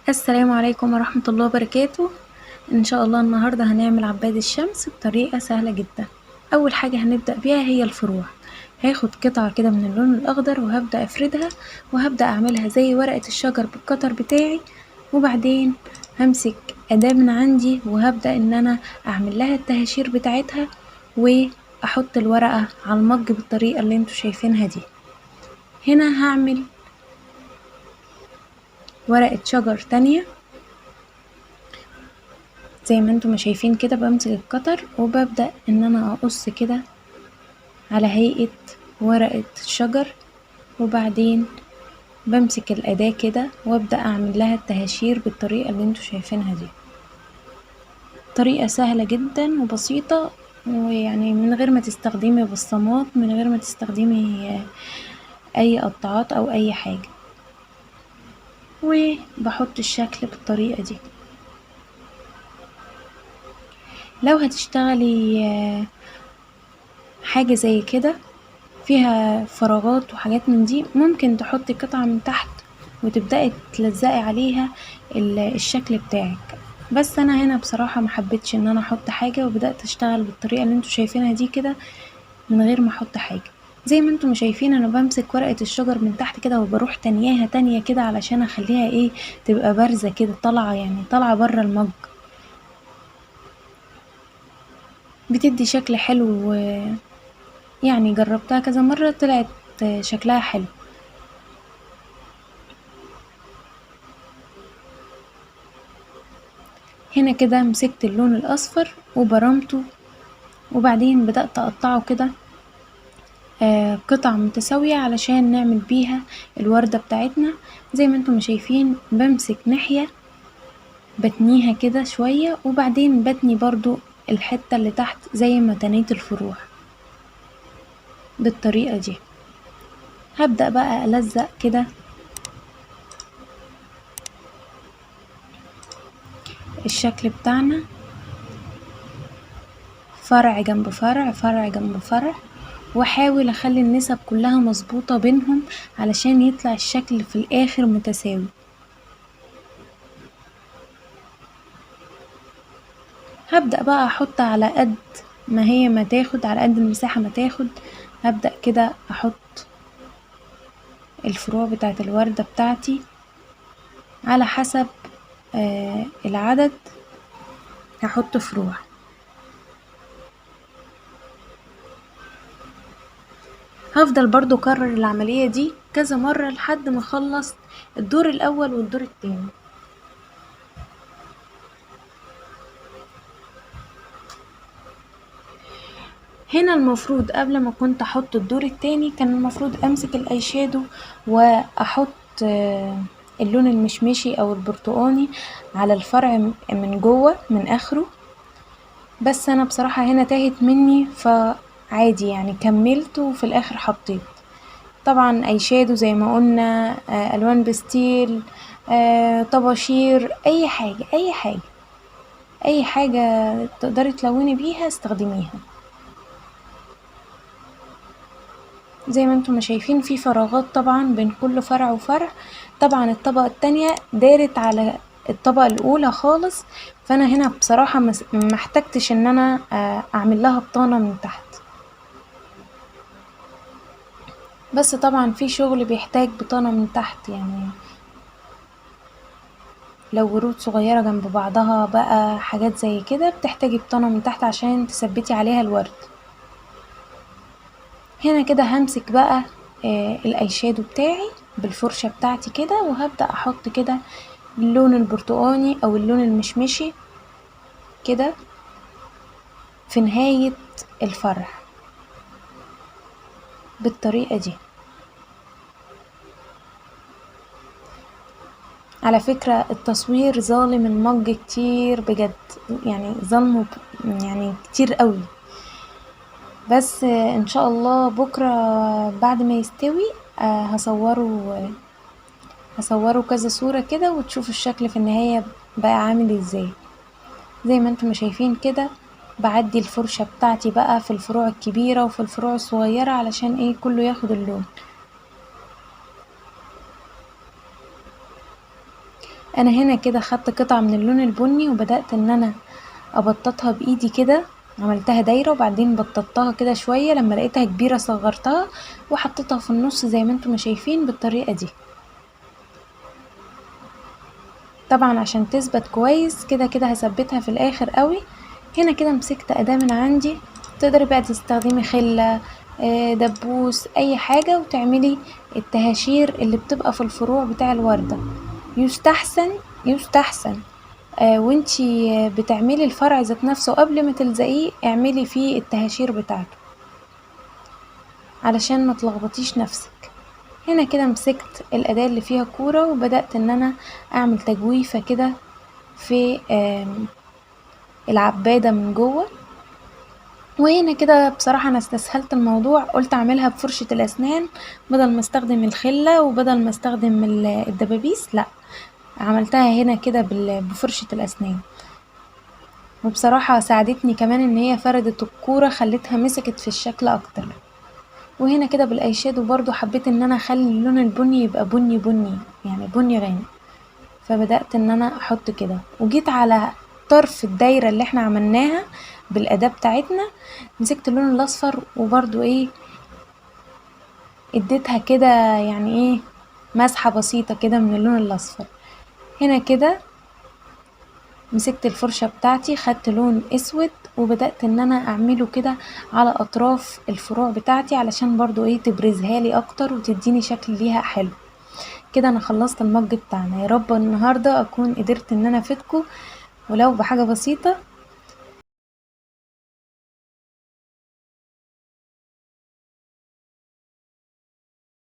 السلام عليكم ورحمة الله وبركاته. ان شاء الله النهاردة هنعمل عباد الشمس بطريقة سهلة جدا. اول حاجة هنبدأ بيها هي الفروع. هاخد قطعة كده من اللون الاخضر وهبدأ افردها وهبدأ اعملها زي ورقة الشجر بالقطر بتاعي، وبعدين همسك اداة من عندي وهبدأ ان انا اعمل لها التهاشير بتاعتها واحط الورقة على المج بالطريقة اللي انتوا شايفينها دي. هنا هعمل ورقة شجر تانية زي ما انتم شايفين كده. بمسك القطر وببدأ ان انا اقص كده على هيئة ورقة شجر، وبعدين بمسك الأداة كده وابدأ اعمل لها التهاشير بالطريقة اللي انتم شايفينها دي. طريقة سهلة جدا وبسيطة، ويعني من غير ما تستخدمي بصمات، من غير ما تستخدمي اي قطعات او اي حاجة، وبحط الشكل بالطريقة دي. لو هتشتغلي حاجة زي كده فيها فراغات وحاجات من دي، ممكن تحطي قطعة من تحت وتبدأي تلزقي عليها الشكل بتاعك. بس انا هنا بصراحة محبتش ان انا احط حاجة، وبدأت اشتغل بالطريقة اللي انتوا شايفينها دي كده من غير ما احط حاجة. زي ما انتم شايفين انا بمسك ورقة الشجر من تحت كده وبروح تانياها تانية كده علشان اخليها تبقى بارزة كده، طالعة يعني طالعة برا المج، بتدي شكل حلو. يعني جربتها كذا مرة طلعت شكلها حلو. هنا كده مسكت اللون الاصفر وبرمته، وبعدين بدأت اقطعه كده قطع متساوية علشان نعمل بيها الوردة بتاعتنا. زي ما انتم شايفين بمسك ناحية بتنيها كده شوية، وبعدين بتني برضو الحتة اللي تحت زي ما تنيت الفروع بالطريقة دي. هبدأ بقى ألزق كده الشكل بتاعنا، فرع جنب فرع، فرع جنب فرع، واحاول اخلي النسب كلها مظبوطة بينهم علشان يطلع الشكل في الاخر متساوي. هبدأ بقى احط على قد ما هي ما تاخد، على قد المساحة ما تاخد. هبدأ كده احط الفروع بتاعت الوردة بتاعتي على حسب العدد، هحط فروع. هفضل برضو اكرر العملية دي كذا مرة لحد ما اخلص الدور الاول والدور التاني. هنا المفروض قبل ما كنت احط الدور التاني كان المفروض امسك الاي شادو واحط اللون المشمشي او البرتقاني على الفرع من جوه من اخره، بس انا بصراحة هنا تاهت مني فعادي يعني كملت وفي الاخر حطيت. طبعا اي شادو زي ما قلنا، الوان بستيل، طباشير، اي حاجة اي حاجة اي حاجة تقدري تلوني بيها استخدميها. زي ما انتم شايفين في فراغات طبعا بين كل فرع وفرع. طبعا الطبقة التانية دارت على الطبقة الاولى خالص، فانا هنا بصراحة محتاجتش ان انا اعمل لها بطانة من تحت. بس طبعا في شغل بيحتاج بطانة من تحت، يعني لو ورود صغيرة جنب بعضها بقى حاجات زي كده بتحتاجي بطانة من تحت عشان تثبتي عليها الورد. هنا كده همسك بقى الاي شادو بتاعي بالفرشة بتاعتي كده، وهبدأ احط كده اللون البرتقاني او اللون المشمشي كده في نهاية الفرع بالطريقة دي. على فكرة التصوير ظالم المج كتير بجد، يعني ظلمه يعني كتير قوي. بس ان شاء الله بكرة بعد ما يستوي هصوره كذا صورة كده وتشوفوا الشكل في النهاية بقى عامل ازاي. زي ما انتم شايفين كده بعدي الفرشة بتاعتي بقى في الفروع الكبيرة وفي الفروع الصغيرة علشان كله ياخد اللون. انا هنا كده خدت قطعة من اللون البني وبدأت ان انا ابططها بايدي كده، عملتها دايرة وبعدين بططتها كده شوية، لما لقيتها كبيرة صغرتها وحطيتها في النص زي ما انتم ما شايفين بالطريقة دي. طبعا عشان تثبت كويس كده كده هثبتها في الاخر قوي. هنا كده مسكت اداة من عندي، تقدري بقى تستخدمي خلة، دبوس، اي حاجة وتعملي التهاشير اللي بتبقى في الفروع بتاع الوردة. يستحسن وانتي بتعملي الفرع ذات نفسه قبل ما تلزقيه اعملي فيه التهاشير بتاعته علشان ما تلخبطيش نفسك. هنا كده مسكت الأداة اللي فيها كورة وبدأت ان انا اعمل تجويفة كده في العبادة من جوه. وهنا كده بصراحة انا استسهلت الموضوع، قلت اعملها بفرشة الاسنان بدل ما استخدم الخلة وبدل ما استخدم الدبابيس، لا عملتها هنا كده بفرشة الاسنان، وبصراحة ساعدتني كمان ان هي فردت الكورة خلتها مسكت في الشكل اكتر. وهنا كده بالاي شادو برضو حبيت ان انا اخلي اللون البني يبقى بني بني، يعني بني غامق، فبدأت ان انا احط كده وجيت على طرف الدايرة اللي احنا عملناها بالاداة بتاعتنا، مسكت اللون الاصفر وبرضو اديتها كده يعني مسحة بسيطة كده من اللون الاصفر. هنا كده مسكت الفرشة بتاعتي خدت لون اسود وبدأت ان انا اعمله كده على اطراف الفروع بتاعتي علشان برضو تبرزها لي اكتر وتديني شكل ليها حلو. كده انا خلصت المج بتاعنا. يا رب النهاردة اكون قدرت ان انا افيدكم ولو بحاجة بسيطة.